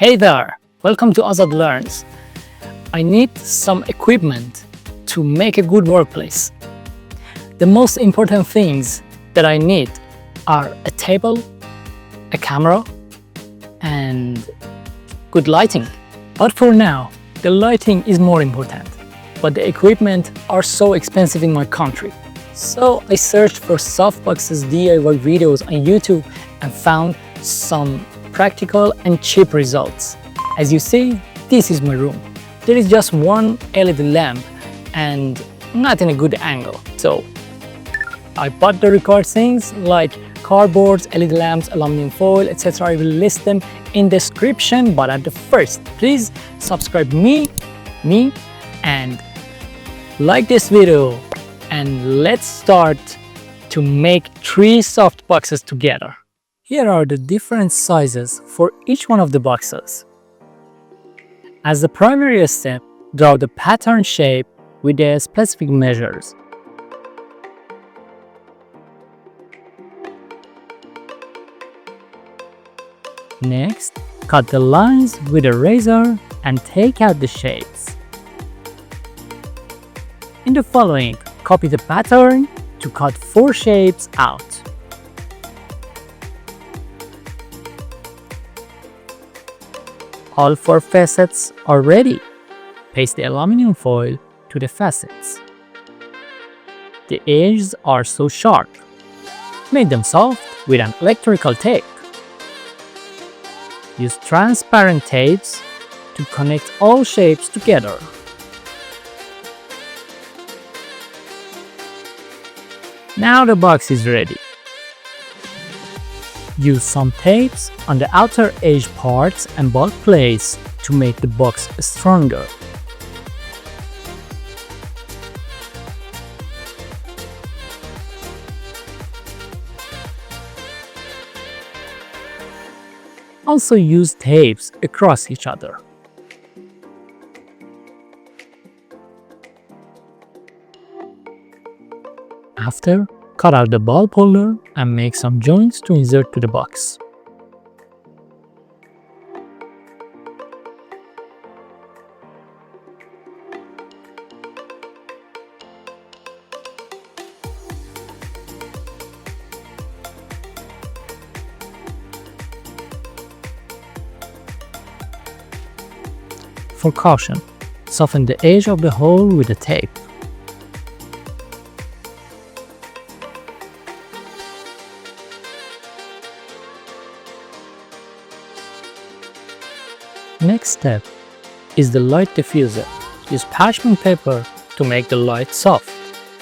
Hey there, welcome to Azad Learns. I need some equipment to make a good workplace. The most important things that I need are a table, a camera, and good lighting. But for now, the lighting is more important. But the equipment are so expensive in my country. So I searched for Softboxes DIY videos on YouTube and found some practical and cheap results. As you see, this is my room. There is just one LED lamp and not in a good angle. So I bought the required things like cardboards, LED lamps, aluminum foil, etc. I will list them in the description, but at the first, please subscribe me and like this video, and let's start to make 3 soft boxes together. Here are the different sizes for each one of the boxes. As the primary step, draw the pattern shape with the specific measures. Next, cut the lines with a razor and take out the shapes. In the following, copy the pattern to cut 4 shapes out. All 4 facets are ready. Paste the aluminum foil to the facets. The edges are so sharp. Make them soft with an electrical tape. Use transparent tapes to connect all shapes together. Now the box is ready. Use some tapes on the outer edge parts and bulk place to make the box stronger. Also use tapes across each other. After, cut out the bulb holder and make some joints to insert to the box. For caution, soften the edge of the hole with the tape. Next step is the light diffuser. Use parchment paper to make the light soft.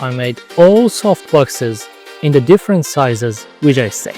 I made all soft boxes in the different sizes which I said.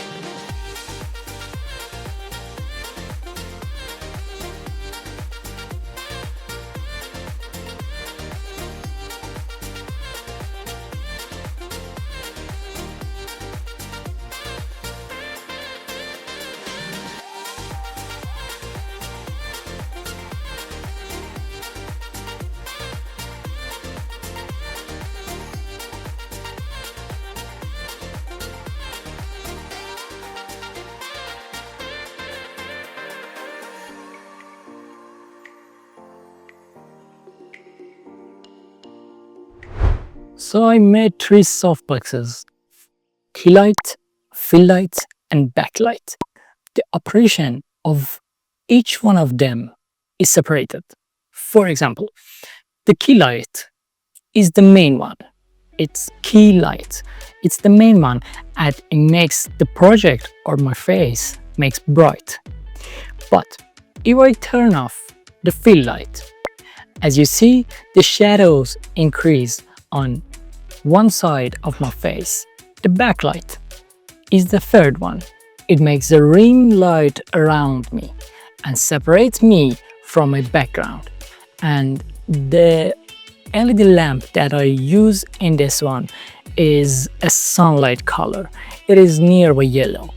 So I made 3 soft boxes: key light, fill light, and backlight. The operation of each one of them is separated. For example, the key light is the main one. It's key light. It's the main one, and it makes the project or my face makes bright. But if I turn off the fill light, as you see, the shadows increase on one side of my face. The backlight is the third one. It makes a ring light around me and separates me from my background. And the LED lamp that I use in this one is a sunlight color. It is nearby yellow.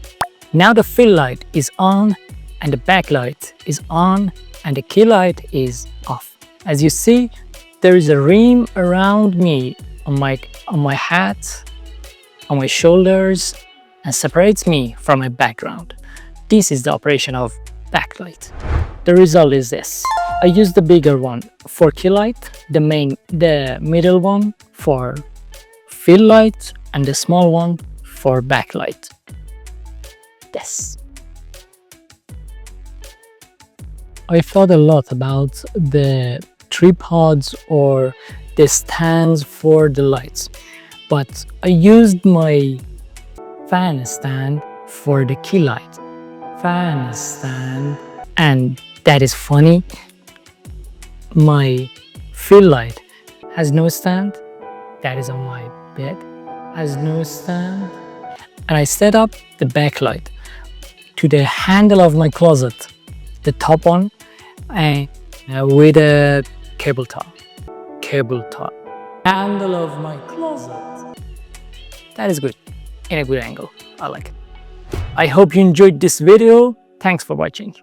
Now the fill light is on and the backlight is on and the key light is off. As you see, there is a ring around me on my hat, on my shoulders, and separates me from my background. This is the operation of backlight. The result is this. I use the bigger one for key light, the middle one for fill light, and the small one for backlight. Yes. I thought a lot about the tripods or the stands for the lights, but I used my fan stand for the key light. Fan stand. And that is funny. My fill light has no stand. That is on my bed. Has no stand. And I set up the backlight to the handle of my closet, the top one, and with a cable tie. Handle of my closet. That is good. In a good angle. I like it. I hope you enjoyed this video. Thanks for watching.